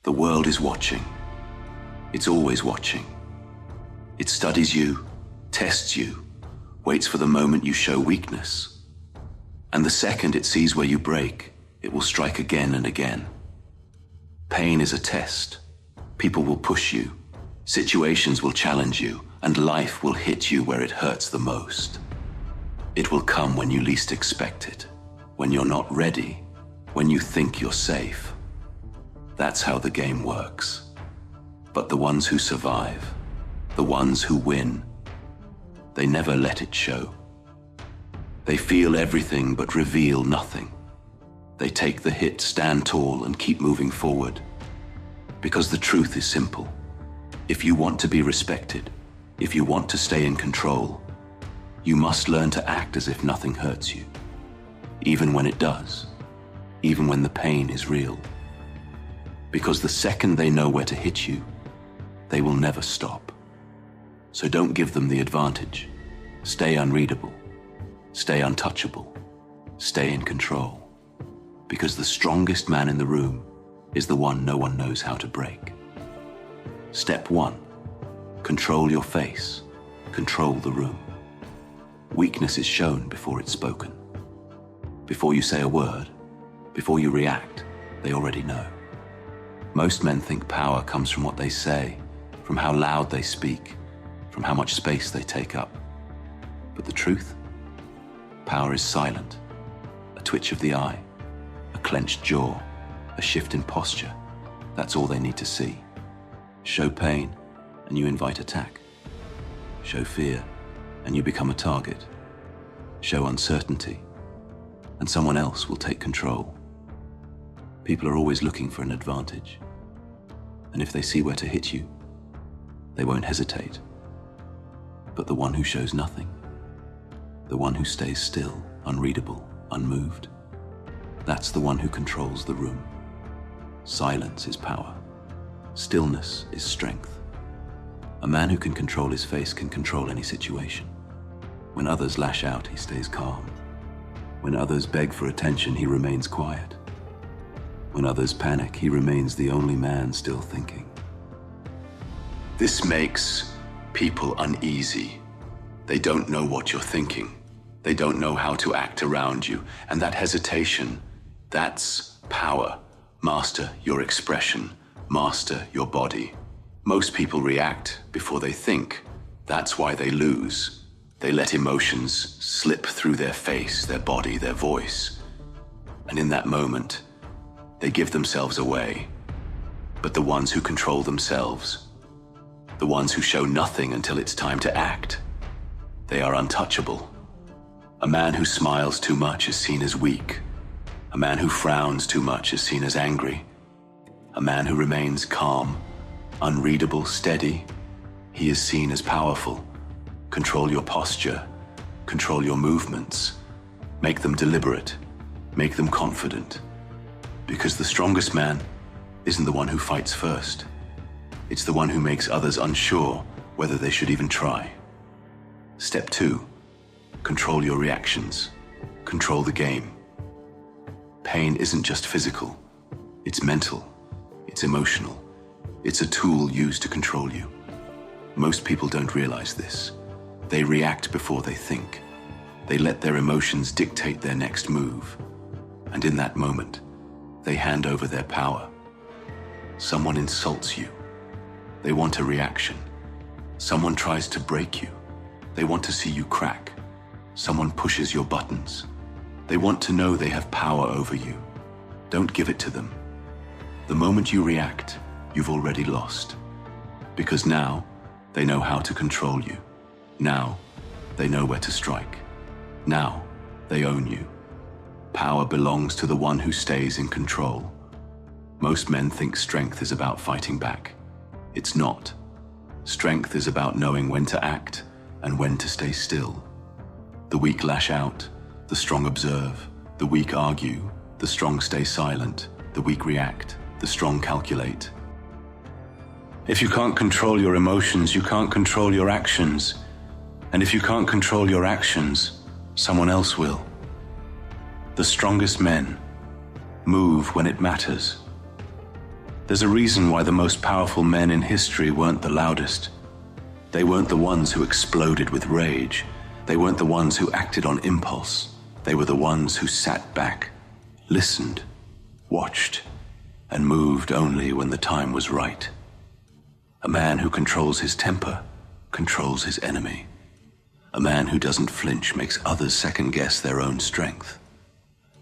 The world is watching. It's always watching. It studies you, tests you, waits for the moment you show weakness. And the second it sees where you break, it will strike again and again. Pain is a test. People will push you. Situations will challenge you, and life will hit you where it hurts the most. It will come when you least expect it, when you're not ready, when you think you're safe. That's how the game works. But the ones who survive, the ones who win, they never let it show. They feel everything but reveal nothing. They take the hit, stand tall, and keep moving forward. Because the truth is simple. If you want to be respected, if you want to stay in control, you must learn to act as if nothing hurts you, even when it does, even when the pain is real. Because the second they know where to hit you, they will never stop. So don't give them the advantage. Stay unreadable, stay untouchable, stay in control. Because the strongest man in the room is the one no one knows how to break. Step 1, control your face, control the room. Weakness is shown before it's spoken. Before you say a word, before you react, they already know. Most men think power comes from what they say, from how loud they speak, from how much space they take up. But the truth? Power is silent. A twitch of the eye, a clenched jaw, a shift in posture. That's all they need to see. Show pain, and you invite attack. Show fear, and you become a target. Show uncertainty, and someone else will take control. People are always looking for an advantage. And if they see where to hit you, they won't hesitate. But the one who shows nothing, the one who stays still, unreadable, unmoved, that's the one who controls the room. Silence is power. Stillness is strength. A man who can control his face can control any situation. When others lash out, he stays calm. When others beg for attention, he remains quiet. When others panic, he remains the only man still thinking. This makes people uneasy. They don't know what you're thinking. They don't know how to act around you. And that hesitation, that's power. Master your expression. Master your body. Most people react before they think. That's why they lose. They let emotions slip through their face, their body, their voice. And in that moment, they give themselves away. But the ones who control themselves, the ones who show nothing until it's time to act, they are untouchable. A man who smiles too much is seen as weak. A man who frowns too much is seen as angry. A man who remains calm, unreadable, steady, he is seen as powerful. Control your posture, control your movements, make them deliberate, make them confident. Because the strongest man isn't the one who fights first. It's the one who makes others unsure whether they should even try. Step 2, control your reactions, control the game. Pain isn't just physical, it's mental, it's emotional. It's a tool used to control you. Most people don't realize this. They react before they think. They let their emotions dictate their next move. And in that moment, they hand over their power. Someone insults you. They want a reaction. Someone tries to break you. They want to see you crack. Someone pushes your buttons. They want to know they have power over you. Don't give it to them. The moment you react, you've already lost. Because now, they know how to control you. Now, they know where to strike. Now, they own you. Power belongs to the one who stays in control. Most men think strength is about fighting back. It's not. Strength is about knowing when to act and when to stay still. The weak lash out, the strong observe, the weak argue, the strong stay silent, the weak react, the strong calculate. If you can't control your emotions, you can't control your actions. And if you can't control your actions, someone else will. The strongest men move when it matters. There's a reason why the most powerful men in history weren't the loudest. They weren't the ones who exploded with rage. They weren't the ones who acted on impulse. They were the ones who sat back, listened, watched, and moved only when the time was right. A man who controls his temper controls his enemy. A man who doesn't flinch makes others second-guess their own strength.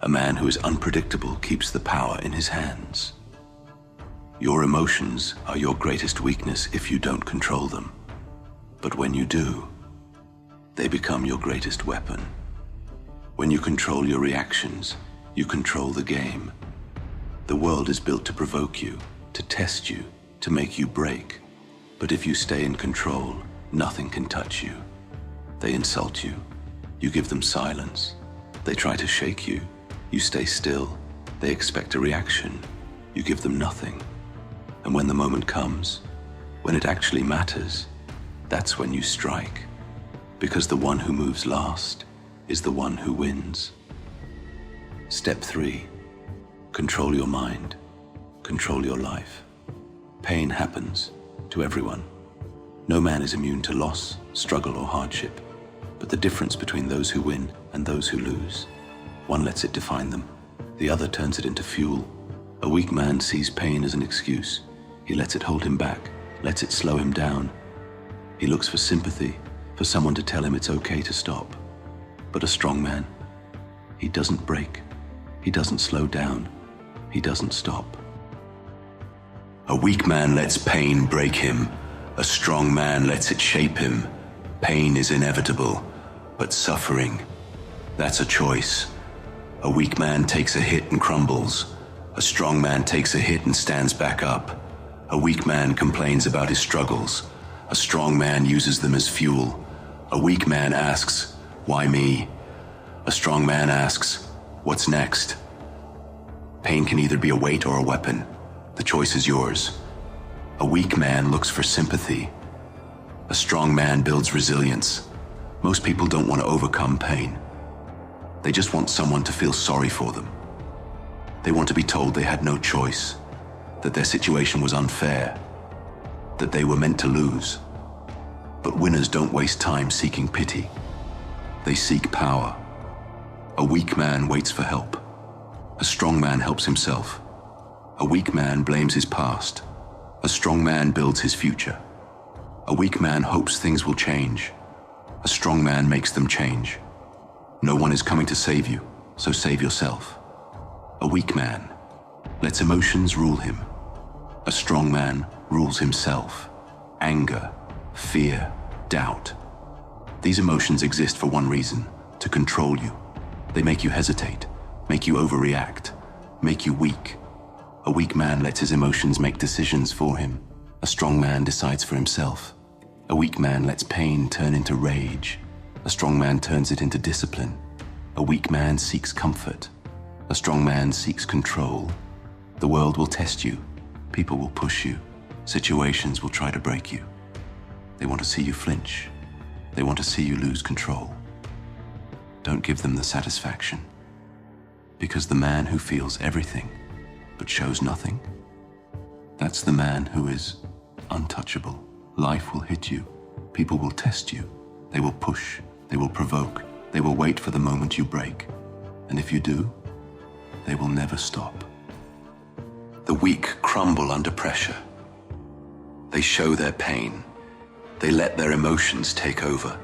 A man who is unpredictable keeps the power in his hands. Your emotions are your greatest weakness if you don't control them. But when you do, they become your greatest weapon. When you control your reactions, you control the game. The world is built to provoke you, to test you, to make you break. But if you stay in control, nothing can touch you. They insult you. You give them silence. They try to shake you. You stay still. They expect a reaction. You give them nothing. And when the moment comes, when it actually matters, that's when you strike. Because the one who moves last is the one who wins. Step 3. Control your mind. Control your life. Pain happens to everyone. No man is immune to loss, struggle, or hardship. But the difference between those who win and those who lose, one lets it define them, the other turns it into fuel. A weak man sees pain as an excuse. He lets it hold him back, lets it slow him down. He looks for sympathy, for someone to tell him it's okay to stop. But a strong man, he doesn't break, he doesn't slow down, he doesn't stop. A weak man lets pain break him. A strong man lets it shape him. Pain is inevitable, but suffering, that's a choice. A weak man takes a hit and crumbles. A strong man takes a hit and stands back up. A weak man complains about his struggles. A strong man uses them as fuel. A weak man asks, "Why me?" A strong man asks, "What's next?" Pain can either be a weight or a weapon. The choice is yours. A weak man looks for sympathy. A strong man builds resilience. Most people don't want to overcome pain. They just want someone to feel sorry for them. They want to be told they had no choice, that their situation was unfair, that they were meant to lose. But winners don't waste time seeking pity. They seek power. A weak man waits for help. A strong man helps himself. A weak man blames his past. A strong man builds his future. A weak man hopes things will change. A strong man makes them change. No one is coming to save you, so save yourself. A weak man lets emotions rule him. A strong man rules himself. Anger, fear, doubt. These emotions exist for one reason: to control you. They make you hesitate, make you overreact, make you weak. A weak man lets his emotions make decisions for him. A strong man decides for himself. A weak man lets pain turn into rage. A strong man turns it into discipline. A weak man seeks comfort. A strong man seeks control. The world will test you. People will push you. Situations will try to break you. They want to see you flinch. They want to see you lose control. Don't give them the satisfaction. Because the man who feels everything but shows nothing, that's the man who is untouchable. Life will hit you. People will test you. They will push. They will provoke. They will wait for the moment you break. And if you do, they will never stop. The weak crumble under pressure. They show their pain. They let their emotions take over.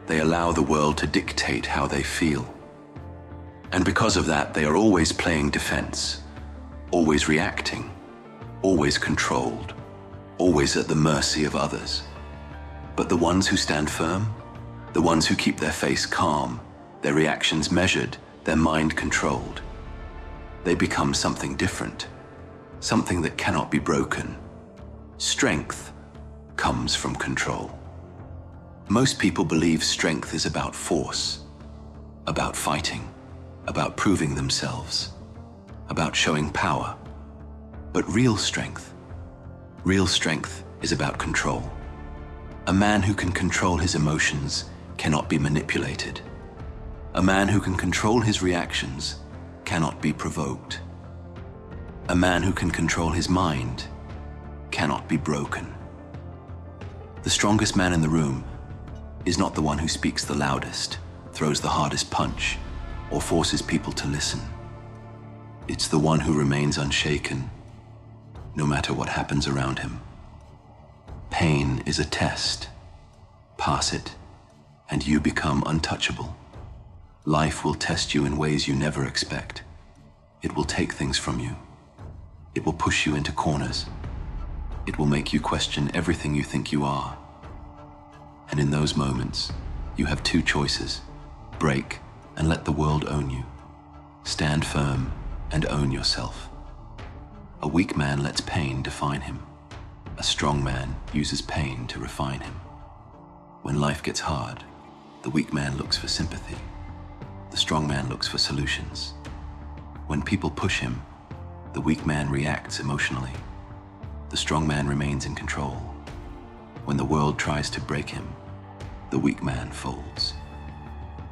They allow the world to dictate how they feel. And because of that, they are always playing defense, always reacting, always controlled, always at the mercy of others. But the ones who stand firm, the ones who keep their face calm, their reactions measured, their mind controlled, they become something different, something that cannot be broken. Strength comes from control. Most people believe strength is about force, about fighting, about proving themselves, about showing power. But real strength is about control. A man who can control his emotions cannot be manipulated. A man who can control his reactions cannot be provoked. A man who can control his mind cannot be broken. The strongest man in the room is not the one who speaks the loudest, throws the hardest punch, or forces people to listen. It's the one who remains unshaken, no matter what happens around him. Pain is a test. Pass it, and you become untouchable. Life will test you in ways you never expect. It will take things from you. It will push you into corners. It will make you question everything you think you are. And in those moments, you have two choices: break and let the world own you. Stand firm and own yourself. A weak man lets pain define him. A strong man uses pain to refine him. When life gets hard, the weak man looks for sympathy. The strong man looks for solutions. When people push him, the weak man reacts emotionally. The strong man remains in control. When the world tries to break him, the weak man folds.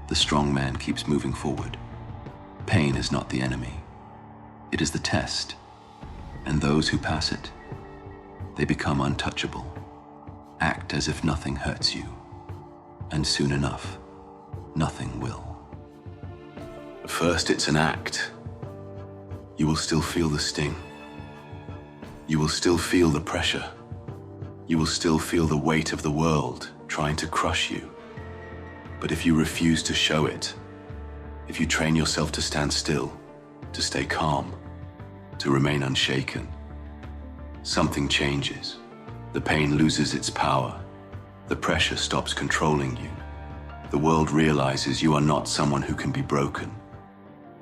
The strong man keeps moving forward. Pain is not the enemy. It is the test. And those who pass it, they become untouchable. Act as if nothing hurts you. And soon enough, nothing will. First, it's an act. You will still feel the sting. You will still feel the pressure. You will still feel the weight of the world trying to crush you. But if you refuse to show it, if you train yourself to stand still, to stay calm, to remain unshaken, something changes. The pain loses its power. The pressure stops controlling you. The world realizes you are not someone who can be broken.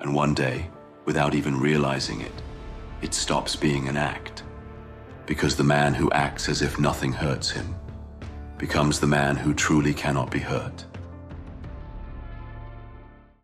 And one day, without even realizing it, it stops being an act. Because the man who acts as if nothing hurts him becomes the man who truly cannot be hurt.